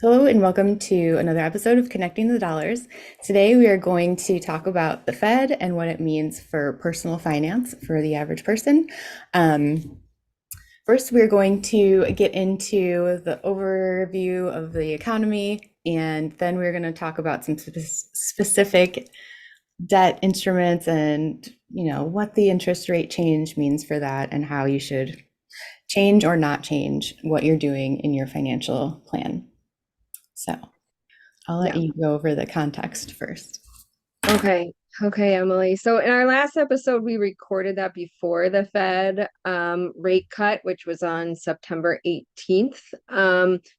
Hello and welcome to another episode of Connecting the Dollars. Today we are going to talk about the Fed and what it means for personal finance for the average person. Um, First, we're going to get into the overview of the economy, and then we're going to talk about some specific debt instruments and what the interest rate change means for that and how you should change or not change what you're doing in your financial plan. So I'll let Yeah. you go over the context first. Okay. Okay, Emily. So in our last episode, we recorded that before the Fed rate cut, which was on September 18th.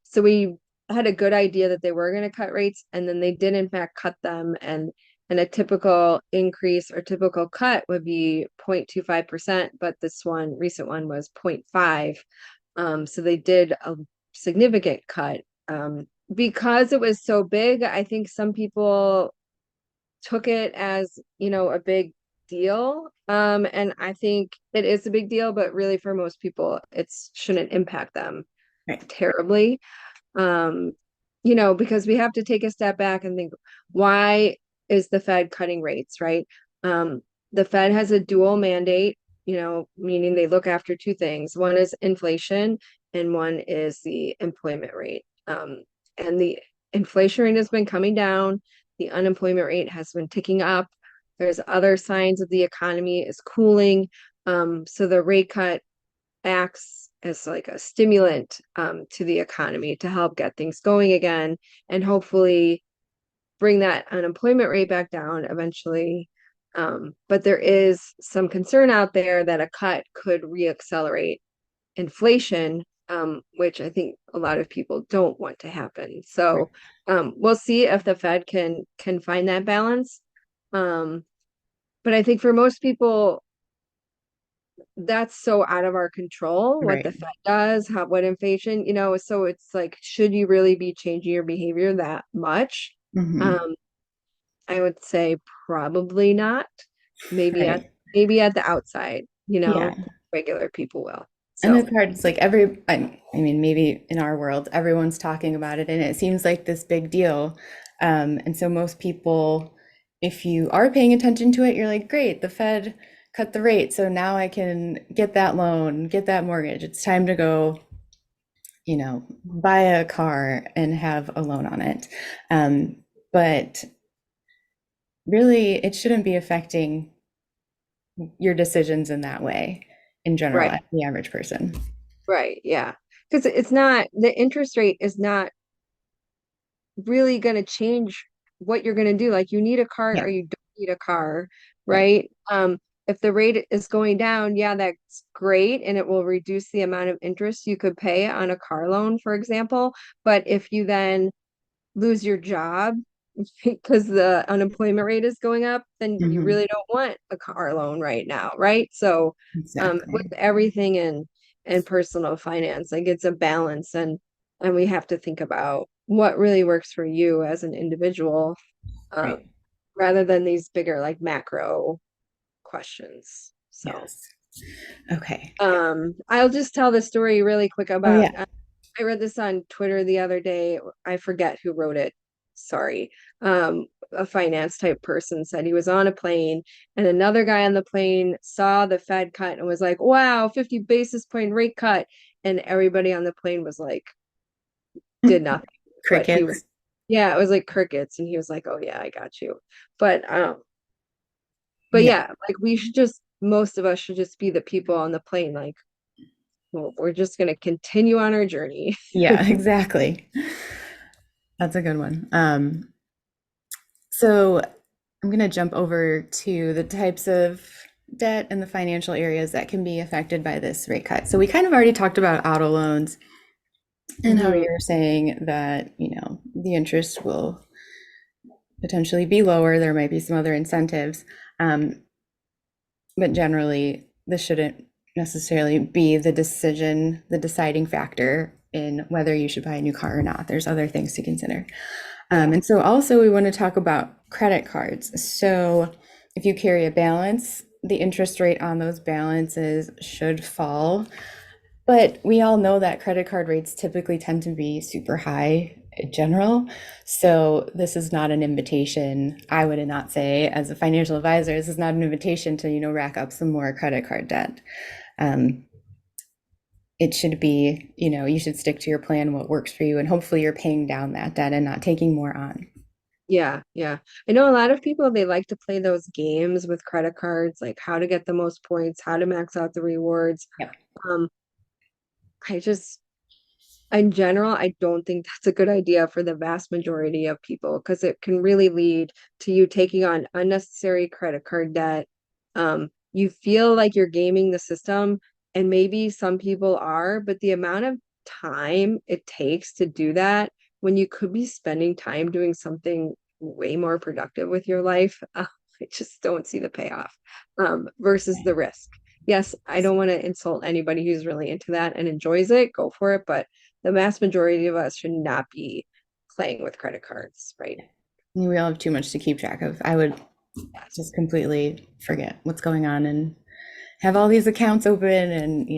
So we had a good idea that they were going to cut rates, and then they did in fact cut them. And a typical increase or typical cut would be 0.25%, but this one, recent one, was 0.5. So they did a significant cut. Because it was so big, I think some people took it as, a big deal. And I think it is a big deal, but really for most people, it shouldn't impact them Right. terribly. Um, because we have to take a step back and think, why is the Fed cutting rates, right? The Fed has a dual mandate, meaning they look after two things. One is inflation and one is the employment rate. And the inflation rate has been coming down. The unemployment rate has been ticking up. There's other signs that the economy is cooling. So the rate cut acts as like a stimulant to the economy to help get things going again and hopefully bring that unemployment rate back down eventually. But there is some concern out there that a cut could reaccelerate inflation, which I think a lot of people don't want to happen. Right. So we'll see if the Fed can find that balance. Um, but I think for most people, that's so out of our control what Right. the Fed does, what inflation, so it's like, should you really be changing your behavior that much? Hmm. Um, I would say probably not. Maybe at Right. maybe at the outside, Yeah. regular people will. And So it's hard. It's like I mean, maybe in our world, everyone's talking about it and it seems like this big deal. And so most people, if you are paying attention to it, you're like, great, the Fed cut the rate. So now I can get that loan, get that mortgage. It's time to go, buy a car and have a loan on it. But really, it shouldn't be affecting your decisions in that way in general right, as the average person. right, yeah. Because it's not, the interest rate is not really going to change what you're going to do. Like, you need a car or Yeah, you don't need a car, right. right? If the rate is going down, yeah, that's great, and it will reduce the amount of interest you could pay on a car loan, for example. But if you then lose your job because the unemployment rate is going up, then you Hmm. really don't want a car loan right now, right? So, with Exactly. everything in personal finance, like, it's a balance, and we have to think about what really works for you as an individual, um, Right. rather than these bigger, like, macro questions. So, Yes. Okay. I'll just tell the story really quick Oh, about. yeah. I read this on Twitter the other day. I forget who wrote it. Sorry. A finance type person said he was on a plane and another guy on the plane saw the Fed cut and was like, wow, 50 basis point rate cut. And everybody on the plane was like, did nothing. But he was, Crickets. yeah, it was like crickets. And he was like, oh yeah, I got you. But but Yeah. yeah, like, we should just, most of us should just be the people on the plane, like, well, we're just gonna continue on our journey. Yeah, exactly. That's a good one. So I'm going to jump over to the types of debt and the financial areas that can be affected by this rate cut. So we kind of already talked about auto loans and how Hmm. you're saying that, the interest will potentially be lower. There might be some other incentives. Um, but generally, this shouldn't necessarily be the deciding factor in whether you should buy a new car or not. There's other things to consider. Yeah. And so also we want to talk about credit cards. So if you carry a balance, the interest rate on those balances should fall. But we all know that credit card rates typically tend to be super high general. So this is not an invitation, I would not say, as a financial advisor, this is not an invitation to, rack up some more credit card debt. Um, it should be, you should stick to your plan, what works for you, and hopefully you're paying down that debt and not taking more on. Yeah, yeah. I know a lot of people, they like to play those games with credit cards, like how to get the most points, how to max out the rewards. Yep. Um, I just, in general, I don't think that's a good idea for the vast majority of people because it can really lead to you taking on unnecessary credit card debt. You feel like you're gaming the system, and maybe some people are, but the amount of time it takes to do that when you could be spending time doing something way more productive with your life, I just don't see the payoff, versus the risk. Yes, I don't want to insult anybody who's really into that and enjoys it, go for it, but the vast majority of us should not be playing with credit cards, right? We all have too much to keep track of. I would Yes. just completely forget what's going on and have all these accounts open and,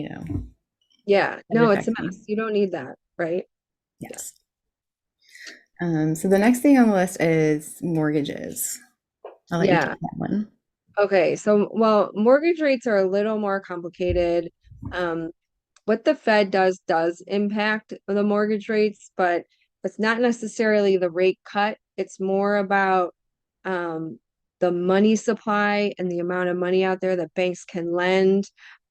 Yeah. it No, it's a affects me. mess. You don't need that, right? Yeah. Yes. So the next thing on the list is mortgages. I'll let you take Yeah. that one. Okay. So, well, mortgage rates are a little more complicated. Um, what the Fed does impact the mortgage rates, but it's not necessarily the rate cut. It's more about um, the money supply and the amount of money out there that banks can lend,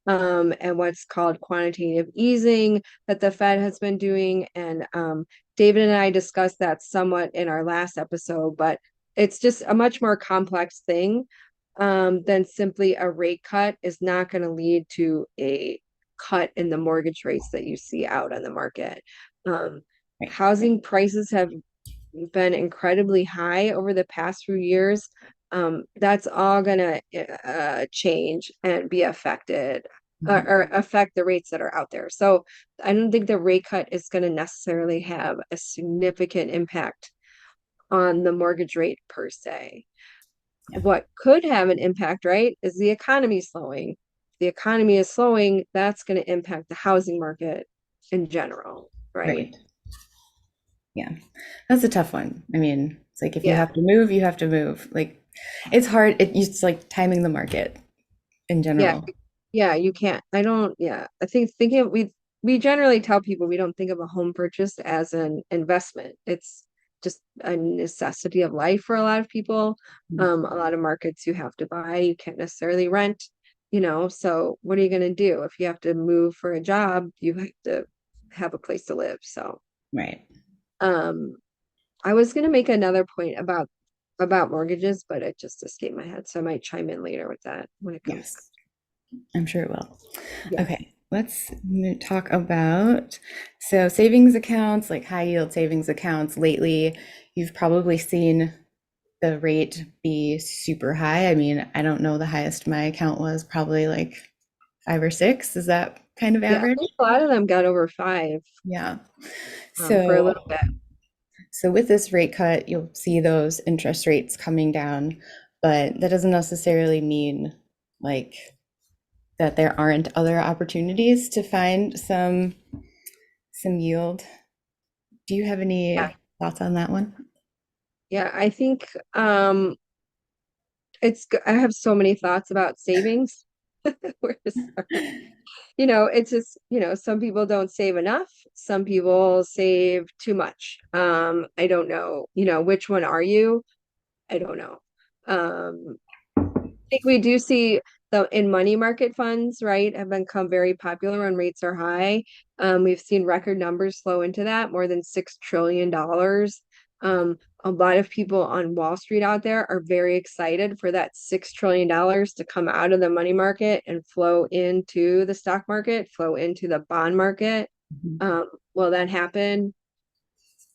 and what's called quantitative easing that the Fed has been doing. And David and I discussed that somewhat in our last episode, but it's just a much more complex thing, than simply a rate cut is not going to lead to a cut in the mortgage rates that you see out on the market. Um, Right. Housing prices have been incredibly high over the past few years. That's all going to change and be affected, Mhm. or affect the rates that are out there. So I don't think the rate cut is going to necessarily have a significant impact on the mortgage rate per se. Yeah. What could have an impact, right, is the economy slowing. The economy is slowing, that's going to impact the housing market in general, right? Right. Yeah. That's a tough one. I mean, it's like if you Yeah, have to move, you have to move. Like it's hard. It's like timing the market in yeah, general. yeah. You can't. I don't. Yeah, I think thinking of, we generally tell people we don't think of a home purchase as an investment. It's just a necessity of life for a lot of people. A lot of markets you have to buy, you can't necessarily rent. So what are you going to do if you have to move for a job? You have to have a place to live. So, Right. um, I was going to make another point about mortgages, but it just escaped my head. So I might chime in later with that when it comes. Yes. I'm sure it will. Yes. Okay, let's talk about so savings accounts, like high yield savings accounts. Lately, you've probably seen the rate be super high. I mean, I don't know the highest my account was, probably like 5 or 6. Is that kind of Yeah, I average? think a lot of them got over five, Yeah. for a So, little bit. so with this rate cut, you'll see those interest rates coming down, but that doesn't necessarily mean like that there aren't other opportunities to find some yield. Do you have Yeah, any thoughts on that one? yeah. I think I have so many thoughts about savings. We're sorry. It's just, some people don't save enough. Some people save too much. I don't know, which one are you? I don't know. Um, think we do see the in money market funds, right, have become very popular when rates are high. We've seen record numbers flow into that, more than $6 trillion. A lot of people on Wall Street out there are very excited for that $6 trillion to come out of the money market and flow into the stock market, flow into the bond market. Mhm. Will that happen?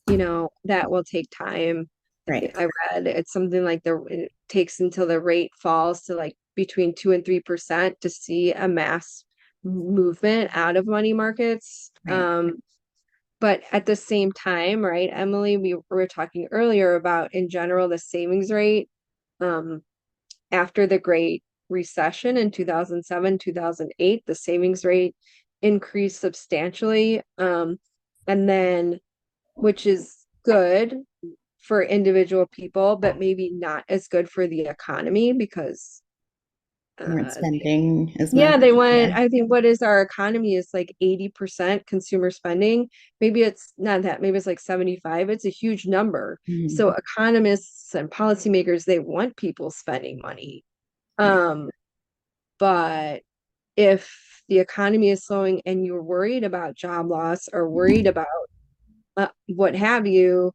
That will take time. Right, I read it's something like it takes until the rate falls to like between 2 and 3% to see a mass movement out of money markets. right. But at the same time, right, Emily, we were talking earlier about in general the savings rate, um, after the Great Recession in 2007, 2008, the savings rate increased substantially. And then which is good for individual people, but maybe not as good for the economy because Weren't uh, spending as yeah, much. they Yeah. want, I think what is our economy is like 80% consumer spending. Maybe it's not that, maybe it's like 75. It's a huge number. So Mhm. economists and policymakers, they want people spending money. Right. Um, but if the economy is slowing and you're worried about job loss or worried about what have you,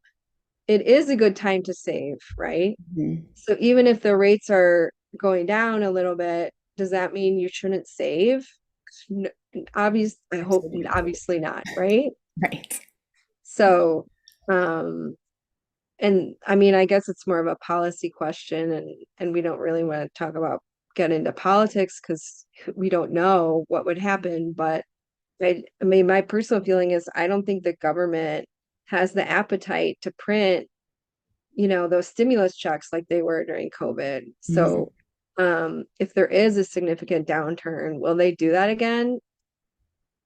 it is a good time to save, right? Mhm. So even if the rates are going down a little bit, does that mean you shouldn't save? No, I hope Absolutely not. obviously not, right? Right. So, um, and I mean, I guess it's more of a policy question, and we don't really want to talk about get into politics because we don't know what would happen. But I mean, my personal feeling is I don't think the government has the appetite to print those stimulus checks like they were during COVID. Mhm. So, if there is a significant downturn, will they do that again?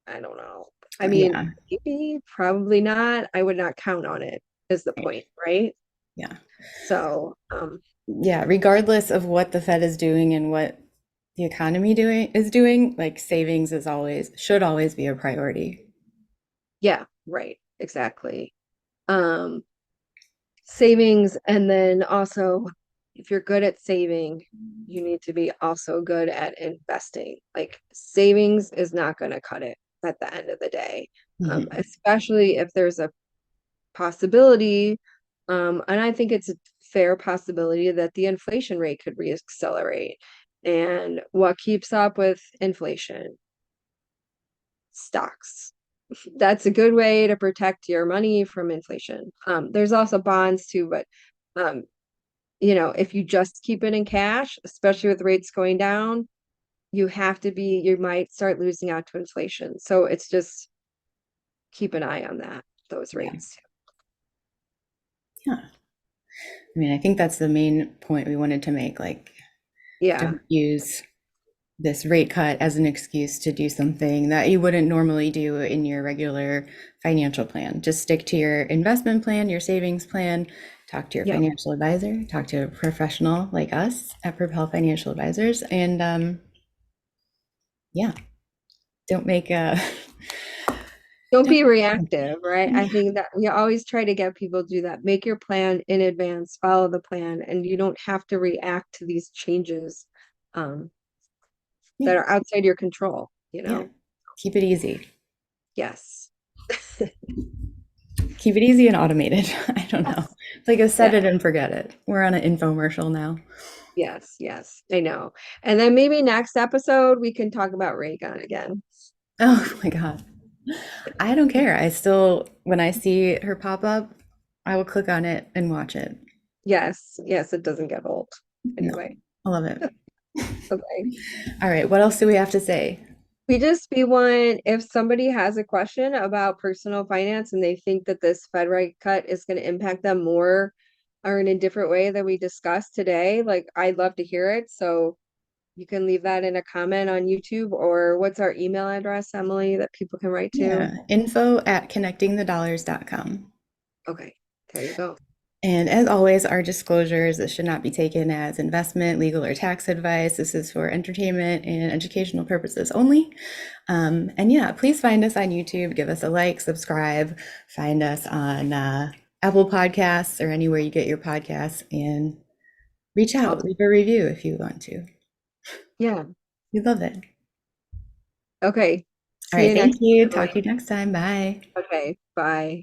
I don't know. I mean, Yeah. maybe, probably not. I would not count on it, is the Right. point, right? Yeah. So, Yeah. Regardless of what the Fed is doing and what the economy doing, like savings is always should always be a priority. yeah, right, exactly. Um, Savings, and then also, if you're good at saving, you need to be also good at investing. Like savings is not going to cut it at the end of the day, Mhm. especially if there's a possibility, and I think it's a fair possibility that the inflation rate could reaccelerate. And what keeps up with inflation? Stocks. That's a good way to protect your money from inflation. There's also bonds too, but um, if you just keep it in cash, especially with rates going down, you might start losing out to inflation. So it's just keep an eye on those Yeah. rates. Yeah. I mean, I think that's the main point we wanted to make. Like, Yeah. don't use this rate cut as an excuse to do something that you wouldn't normally do in your regular financial plan. Just stick to your investment plan, your savings plan, talk to your Yeah. financial advisor, talk to a professional like us at Propel Financial Advisors, and yeah, don't make a Don't don't, be reactive, right? I yeah, think that we always try to get people to do that. Make your plan in advance, follow the plan, and you don't have to react to these changes um, yeah, that are outside your control, yeah. Keep it easy. Yes. Keep it easy and automated. I don't know. Yes. It's like a set Yeah. it and forget it. We're on an infomercial now. Yes. Yes. I know. And then maybe next episode we can talk about Raygun again. Oh my God. I don't care. I still, when I see her pop up, I will click on it and watch it. Yes. Yes. It doesn't get old. No, Anyway. I love it. Okay. All right, what else do we have to say? We want, if somebody has a question about personal finance and they think that this Fed rate cut is going to impact them more or in a different way than we discussed today, like I'd love to hear it. So you can leave that in a comment on YouTube, or what's our email address, Emily, that people can write to? Yeah, info@connectingthedollars.com. Okay, there you go. And as always, our disclosures, this should not be taken as investment, legal, or tax advice. This is for entertainment and educational purposes only. And yeah, please find us on YouTube, give us a like, subscribe, find us on Apple Podcasts or anywhere you get your podcasts, and reach I'll, out, leave a review if you want to. yeah. We love it. Okay. All See right, you thank next you. time, Talk to Emily. you next time. Bye. Okay, bye.